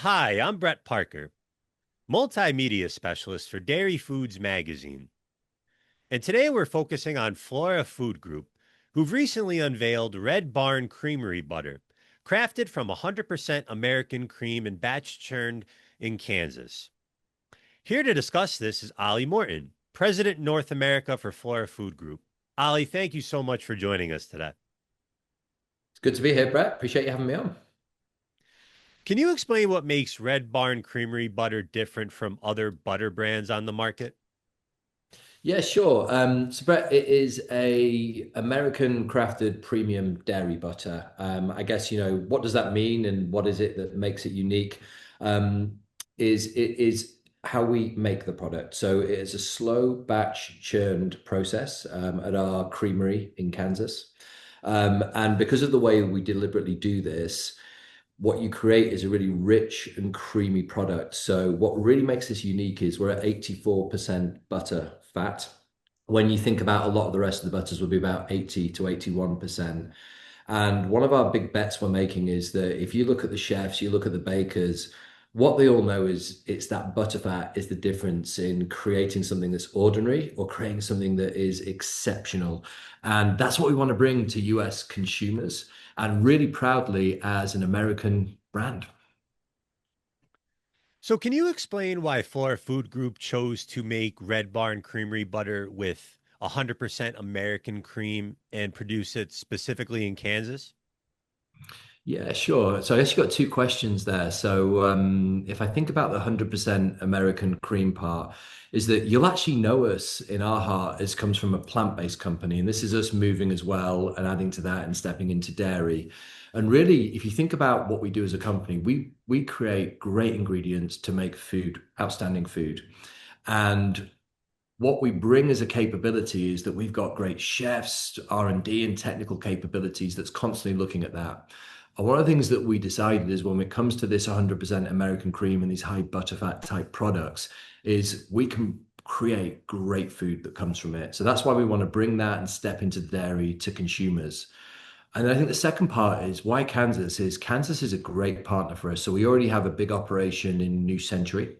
Hi, I'm Brett Parker, multimedia specialist for Dairy Foods Magazine. And today we're focusing on Flora Food Group, who've recently unveiled Red Barn Creamery Butter, crafted from 100% American cream and batch churned in Kansas. Here to discuss this is Oli Morton, President North America for Flora Food Group. Oli, thank you so much for joining us today. It's good to be here, Brett. Appreciate you having me on. Can you explain what makes Red Barn Creamery Butter different from other butter brands on the market? Yeah, sure. So Brett, it is a American crafted premium dairy butter. I guess, what does that mean and what is it that makes it unique? Um, it is how we make the product. So it is a slow batch churned process at our creamery in Kansas. And because of the way we deliberately do this, what you create is a really rich and creamy product. So what really makes this unique is we're at 84% butter fat. When you think about a lot of the rest of the butters would be about 80 to 81%. And one of our big bets we're making is that if you look at the chefs, you look at the bakers, what they all know is it's that butterfat is the difference in creating something that's ordinary or creating something that is exceptional. And that's what we want to bring to US consumers and really proudly as an American brand. So, can you explain why Flora Food Group chose to make Red Barn Creamery Butter with 100% American cream and produce it specifically in Kansas? Yeah, sure. So I guess you got two questions there. So if I think about the 100% American cream part, is that you'll actually know us in our heart as comes from a plant-based company. And this is us moving as well and adding to that and stepping into dairy. And really, if you think about what we do as a company, we create great ingredients to make food, outstanding food. And what we bring as a capability is that we've got great chefs, R&D and technical capabilities that's constantly looking at that. And one of the things that we decided is when it comes to this 100% American cream and these high butterfat type products is we can create great food that comes from it. So that's why we want to bring that and step into dairy to consumers. And I think the second part is why Kansas is a great partner for us. So we already have a big operation in New Century.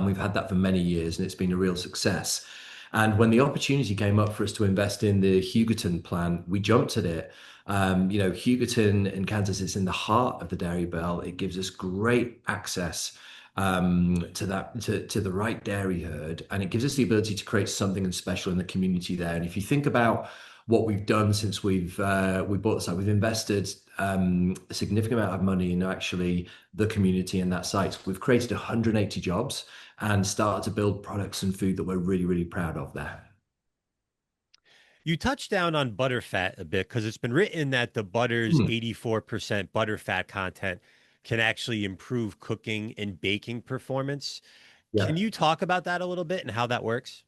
We've had that for many years and it's been a real success. And when the opportunity came up for us to invest in the Hugoton plant, we jumped at it. Hugoton in Kansas is in the heart of the dairy belt. It gives us great access to the right dairy herd, and it gives us the ability to create something special in the community there. And if you think about what we've done since we bought this site, we've invested a significant amount of money in actually the community and that site. We've created 180 jobs and started to build products and food that we're really, really proud of there. You touched down on butterfat a bit because it's been written that the butter's Hmm. 84% butterfat content can actually improve cooking and baking performance. Can Yeah. you talk about that a little bit and how that works?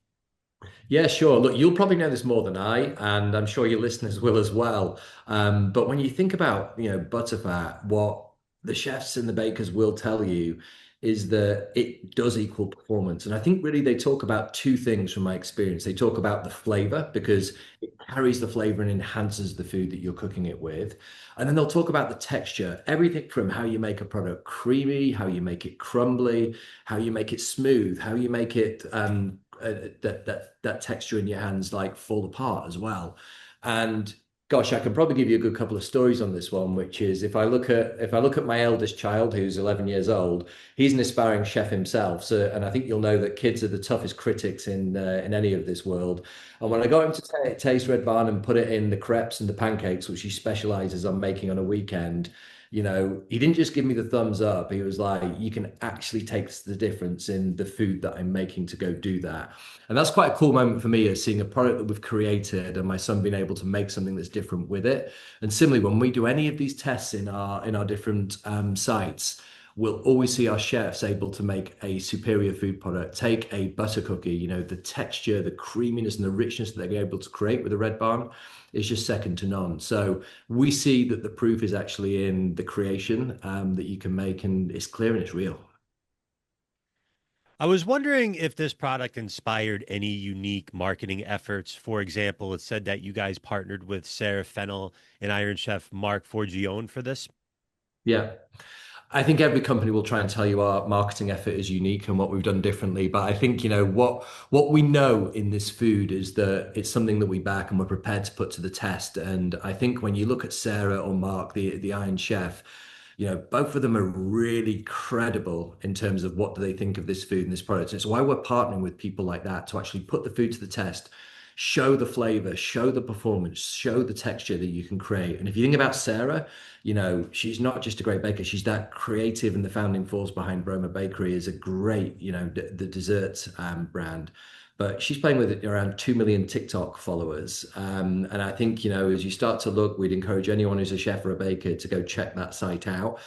Yeah, sure. Look, you'll probably know this more than I, and I'm sure your listeners will as well. But when you think about, butterfat, what the chefs and the bakers will tell you is that it does equal performance. And I think really they talk about two things from my experience. They talk about the flavor because it carries the flavor and enhances the food that you're cooking it with. And then they'll talk about the texture, everything from how you make a product creamy, how you make it crumbly, how you make it smooth, how you make it that texture in your hands like fall apart as well. And gosh, I can probably give you a good couple of stories on this one, which is if I look at my eldest child who's 11 years old, he's an aspiring chef himself. So, and I think you'll know that kids are the toughest critics in any of this world. And when I got him to taste Red Barn and put it in the crepes and the pancakes, which he specializes on making on a weekend, he didn't just give me the thumbs up. He was like, you can actually taste the difference in the food that I'm making to go do that. And that's quite a cool moment for me is seeing a product that we've created and my son being able to make something that's different with it. And similarly, when we do any of these tests in our different sites, we'll always see our chefs able to make a superior food product. Take a butter cookie, the texture, the creaminess, and the richness that they're able to create with a Red Barn is just second to none. So we see that the proof is actually in the creation that you can make, and it's clear and it's real. I was wondering if this product inspired any unique marketing efforts. For example, it said that you guys partnered with Sarah Fennel and Iron Chef Mark Forgione for this. Yeah. I think every company will try and tell you our marketing effort is unique and what we've done differently. But I think, what we know in this food is that it's something that we back and we're prepared to put to the test. And I think when you look at Sarah or Mark, the Iron Chef, both of them are really credible in terms of what do they think of this food and this product. And it's why we're partnering with people like that to actually put the food to the test, show the flavor, show the performance, show the texture that you can create. And if you think about Sarah, she's not just a great baker, she's that creative, and the founding force behind Broma Bakery is a great, the dessert brand. But she's playing with around 2 million TikTok followers. And I think, as you start to look, we'd encourage anyone who's a chef or a baker to go check that site out.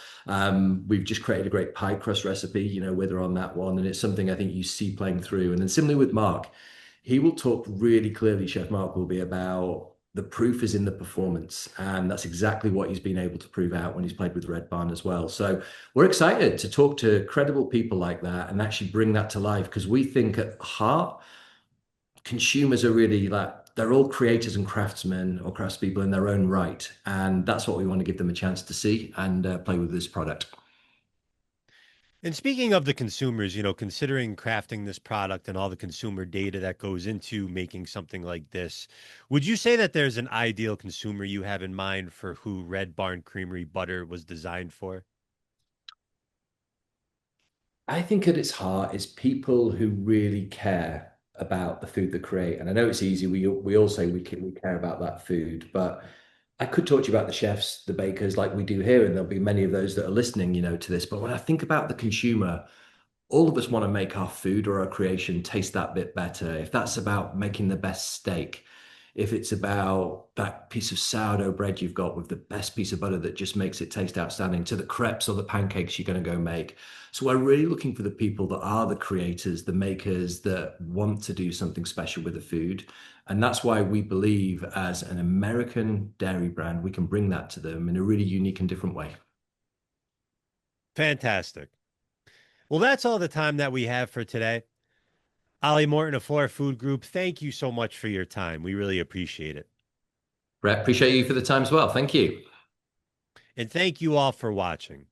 We've just created a great pie crust recipe, with her on that one. And it's something I think you see playing through. And then similarly with Mark, he will talk really clearly, Chef Mark will be about the proof is in the performance. And that's exactly what he's been able to prove out when he's played with Red Barn as well. So we're excited to talk to credible people like that and actually bring that to life because we think at heart, consumers are really like, they're all creators and craftsmen or craftspeople in their own right. And that's what we want to give them a chance to see and play with this product. And speaking of the consumers, considering crafting this product and all the consumer data that goes into making something like this, would you say that there's an ideal consumer you have in mind for who Red Barn Creamery Butter was designed for? I think at its heart is people who really care about the food they create. And I know it's easy. We all say we care about that food, but I could talk to you about the chefs, the bakers, like we do here, and there'll be many of those that are listening, to this. But when I think about the consumer, all of us want to make our food or our creation taste that bit better. If that's about making the best steak, if it's about that piece of sourdough bread you've got with the best piece of butter that just makes it taste outstanding, to the crepes or the pancakes you're going to go make. So we're really looking for the people that are the creators, the makers that want to do something special with the food. And that's why we believe as an American dairy brand, we can bring that to them in a really unique and different way. Fantastic. Well, that's all the time that we have for today. Oli Morton of Flora Food Group, thank you so much for your time. We really appreciate it. Brett, appreciate you for the time as well. Thank you. And thank you all for watching.